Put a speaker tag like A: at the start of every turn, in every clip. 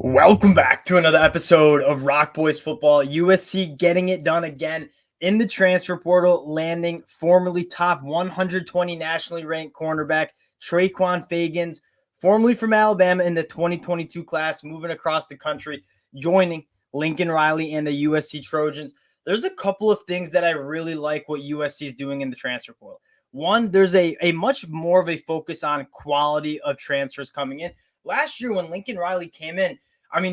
A: Welcome back to another episode of Rock Boys Football. USC getting it done again in the transfer portal, landing formerly top 120 nationally ranked cornerback Trequon Fegans, formerly from Alabama in the 2022 class, moving across the country, joining Lincoln Riley and the USC Trojans. There's a couple of things that I really like what USC is doing in the transfer portal. One, there's a much more of a focus on quality of transfers coming in. Last year when Lincoln Riley came in,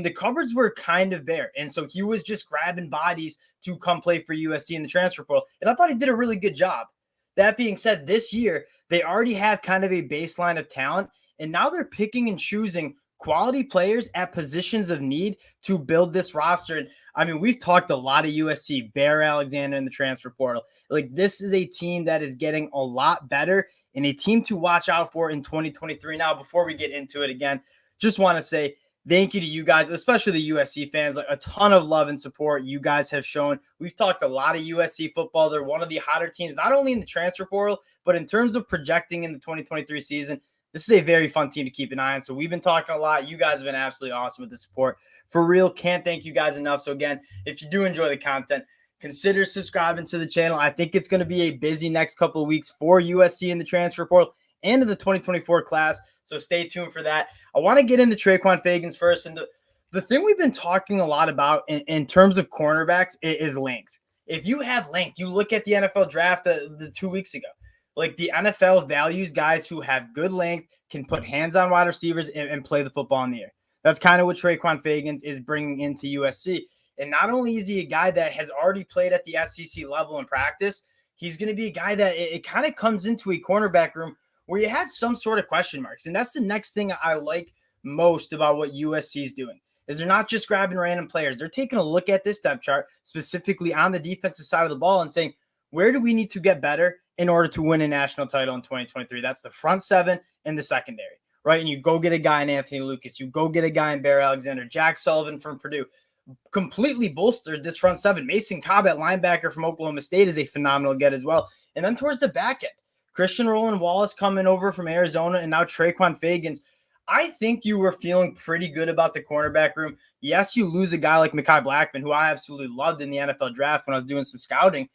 A: the cupboards were kind of bare. And so he was just grabbing bodies to come play for USC in the transfer portal. And I thought he did a really good job. That being said, this year, they already have kind of a baseline of talent. And now they're picking and choosing quality players at positions of need to build this roster. And we've talked a lot of USC, Bear Alexander in the transfer portal. Like, this is a team that is getting a lot better and a team to watch out for in 2023. Now, before we get into it again, just want to say, thank you to you guys, especially the USC fans. Like, a ton of love and support you guys have shown. We've talked a lot of USC football. They're one of the hotter teams, not only in the transfer portal, but in terms of projecting in the 2023 season. This is a very fun team to keep an eye on. So we've been talking a lot. You guys have been absolutely awesome with the support. For real, can't thank you guys enough. So again, if you do enjoy the content, consider subscribing to the channel. I think it's going to be a busy next couple of weeks for USC in the transfer portal and in the 2024 class. So stay tuned for that. I want to get into Trequon Fegans first. And the thing we've been talking a lot about in terms of cornerbacks is length. If you have length, you look at the NFL draft the 2 weeks ago. Like, the NFL values guys who have good length, can put hands on wide receivers and play the football in the air. That's kind of what Trequon Fegans is bringing into USC. And not only is he a guy that has already played at the SEC level in practice, he's going to be a guy that it kind of comes into a cornerback room where you had some sort of question marks. And that's the next thing I like most about what USC is doing, is they're not just grabbing random players. They're taking a look at this depth chart, specifically on the defensive side of the ball, and saying, where do we need to get better in order to win a national title in 2023? That's the front seven and the secondary, right? And you go get a guy in Anthony Lucas. You go get a guy in Bear Alexander. Jack Sullivan from Purdue completely bolstered this front seven. Mason Cobb at linebacker from Oklahoma State is a phenomenal get as well. And then towards the back end, Christian Roland Wallace coming over from Arizona, and now Trequon Fegans. I think you were feeling pretty good about the cornerback room. Yes, you lose a guy like Mekhi Blackman, who I absolutely loved in the NFL draft when I was doing some scouting.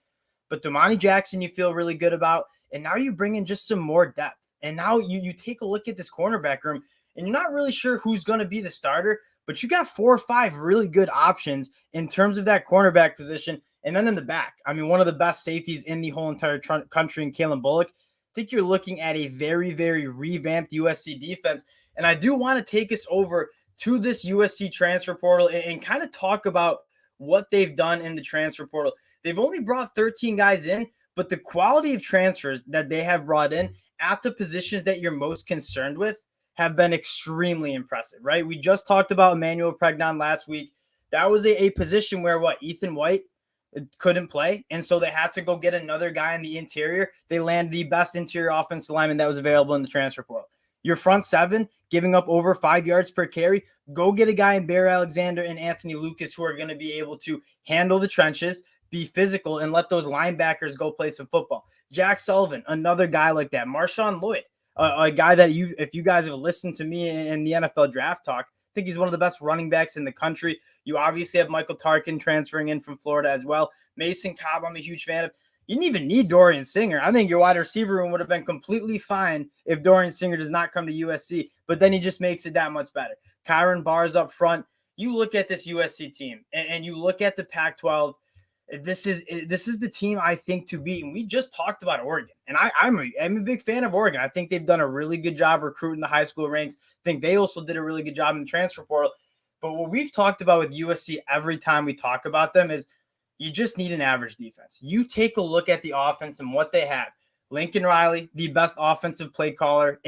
A: But Domani Jackson you feel really good about. And now you bring in just some more depth. And now you take a look at this cornerback room, and you're not really sure who's going to be the starter, but you got 4 or 5 really good options in terms of that cornerback position. And then in the back, one of the best safeties in the whole entire country in Kalen Bullock. I think you're looking at a very, very revamped USC defense. And I do want to take us over to this USC transfer portal and kind of talk about what they've done in the transfer portal. They've only brought 13 guys in, but the quality of transfers that they have brought in at the positions that you're most concerned with have been extremely impressive, right? We just talked about Emmanuel Pregnon last week. That was a position where Ethan White couldn't play, and so they had to go get another guy in the interior. They landed the best interior offensive lineman that was available in the transfer portal. Your front seven giving up over 5 yards per carry. Go get a guy in Bear Alexander and Anthony Lucas who are going to be able to handle the trenches, be physical, and let those linebackers go play some football. Jack Sullivan, another guy like that. Marshawn Lloyd, a guy that if you guys have listened to me in the NFL draft talk, I think he's one of the best running backs in the country. You obviously have Michael Tarkin transferring in from Florida as well. Mason Cobb, I'm a huge fan of. You didn't even need Dorian Singer. I think your wide receiver room would have been completely fine if Dorian Singer does not come to USC, but then he just makes it that much better. Kyron Barrs up front. You look at this USC team and you look at the Pac-12. This is the team I think to beat. And we just talked about Oregon, and I'm a big fan of Oregon. I think they've done a really good job recruiting the high school ranks. I think they also did a really good job in the transfer portal. But what we've talked about with USC every time we talk about them is you just need an average defense. You take a look at the offense and what they have. Lincoln Riley, the best offensive play caller,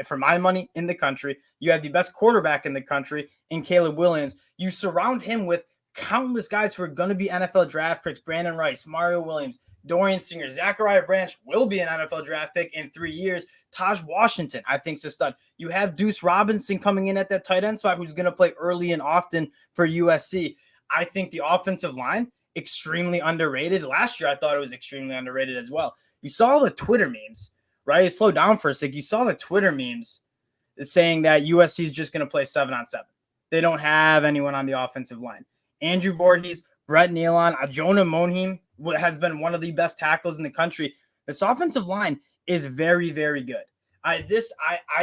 A: for my money, in the country. You have the best quarterback in the country in Caleb Williams. You surround him with countless guys who are going to be NFL draft picks. Brandon Rice, Mario Williams, Dorian Singer, Zachariah Branch will be an NFL draft pick in 3 years. Taj Washington, I think, is a stud. You have Deuce Robinson coming in at that tight end spot who's going to play early and often for USC. I think the offensive line, extremely underrated. Last year, I thought it was extremely underrated as well. You saw the Twitter memes, right? Slow down for a sec. You saw the Twitter memes saying that USC is just going to play 7-on-7. They don't have anyone on the offensive line. Andrew Voorhees, Brett Nealon, Jonah Monheim has been one of the best tackles in the country. This offensive line is very, very good. I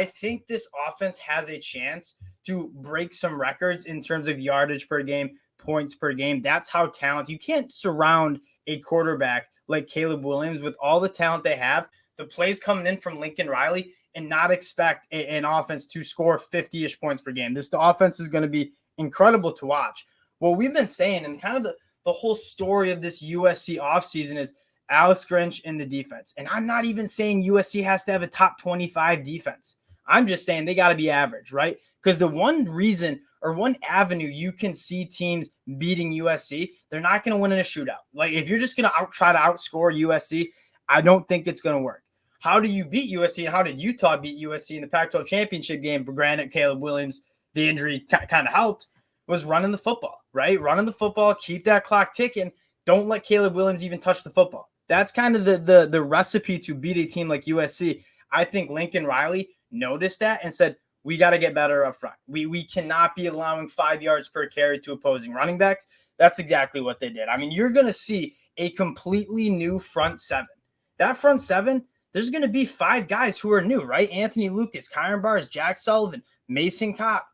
A: think this offense has a chance to break some records in terms of yardage per game, points per game. That's how talented. You can't surround a quarterback like Caleb Williams with all the talent they have, the plays coming in from Lincoln Riley, and not expect an offense to score 50-ish points per game. The offense is going to be incredible to watch. What we've been saying, and kind of the whole story of this USC offseason, is Alex Grinch in the defense. And I'm not even saying USC has to have a top 25 defense. I'm just saying they got to be average, right? Because the one reason or one avenue you can see teams beating USC, they're not going to win in a shootout. Like, if you're just going to try to outscore USC, I don't think it's going to work. How do you beat USC, and how did Utah beat USC in the Pac-12 championship game? For granted, Caleb Williams, the injury kind of helped, was running the football, right? Running the football, keep that clock ticking. Don't let Caleb Williams even touch the football. That's kind of the recipe to beat a team like USC. I think Lincoln Riley noticed that and said, we got to get better up front. We cannot be allowing 5 yards per carry to opposing running backs. That's exactly what they did. I mean, you're going to see a completely new front seven. That front seven, there's going to be 5 guys who are new, right? Anthony Lucas, Kyron Barnes, Jack Sullivan, Mason Kopp,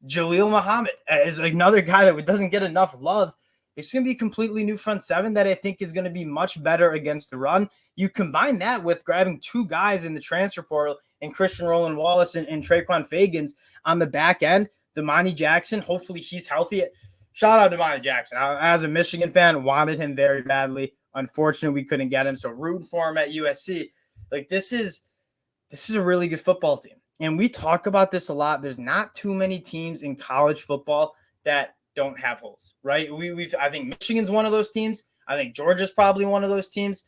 A: Jaleel Muhammad is another guy that doesn't get enough love. It's going to be a completely new front seven that I think is going to be much better against the run. You combine that with grabbing 2 guys in the transfer portal and Christian Roland Wallace and Trequon Fegans on the back end. Damani Jackson, hopefully he's healthy. Shout out to Damani Jackson. As a Michigan fan, wanted him very badly. Unfortunately, we couldn't get him. So rooting for him at USC. Like, this is a really good football team. And we talk about this a lot. There's not too many teams in college football that don't have holes, right? I think Michigan's one of those teams. I think Georgia's probably one of those teams.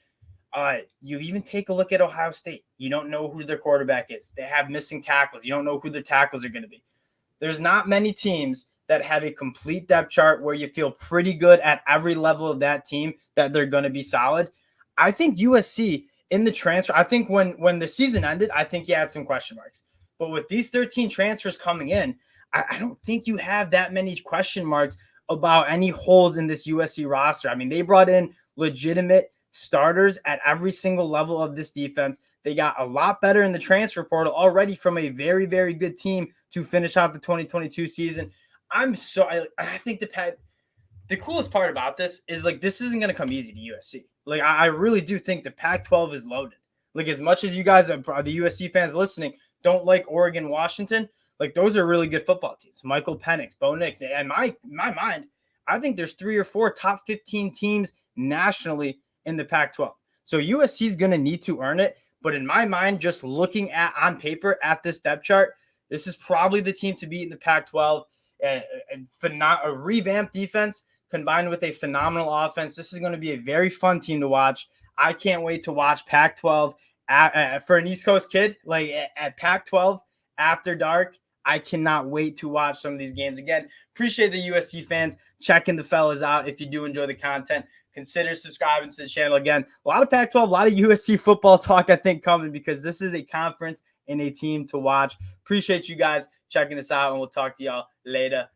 A: You even take a look at Ohio State. You don't know who their quarterback is. They have missing tackles. You don't know who their tackles are going to be. There's not many teams that have a complete depth chart where you feel pretty good at every level of that team that they're going to be solid. I think USC in the transfer, I think when the season ended, I think you had some question marks. But with these 13 transfers coming in, I don't think you have that many question marks about any holes in this USC roster. I mean, they brought in legitimate starters at every single level of this defense. They got a lot better in the transfer portal already from a very, very good team to finish out the 2022 season. I think the coolest part about this is, like, this isn't going to come easy to USC. Like, I really do think the Pac-12 is loaded. Like, as much as you guys are the USC fans listening don't like Oregon, Washington, like, those are really good football teams. Michael Penix, Bo Nix. And my mind, I think there's 3 or 4 top 15 teams nationally in the Pac-12. So USC is going to need to earn it. But in my mind, just looking at on paper at this depth chart, this is probably the team to beat in the Pac-12. A revamped defense combined with a phenomenal offense. This is going to be a very fun team to watch. I can't wait to watch Pac-12 for an East Coast kid, like at Pac-12 after dark. I cannot wait to watch some of these games again. Appreciate the USC fans checking the fellas out. If you do enjoy the content, consider subscribing to the channel. Again, a lot of Pac-12, a lot of USC football talk, I think, coming, because this is a conference and a team to watch. Appreciate you guys checking us out, and we'll talk to y'all later.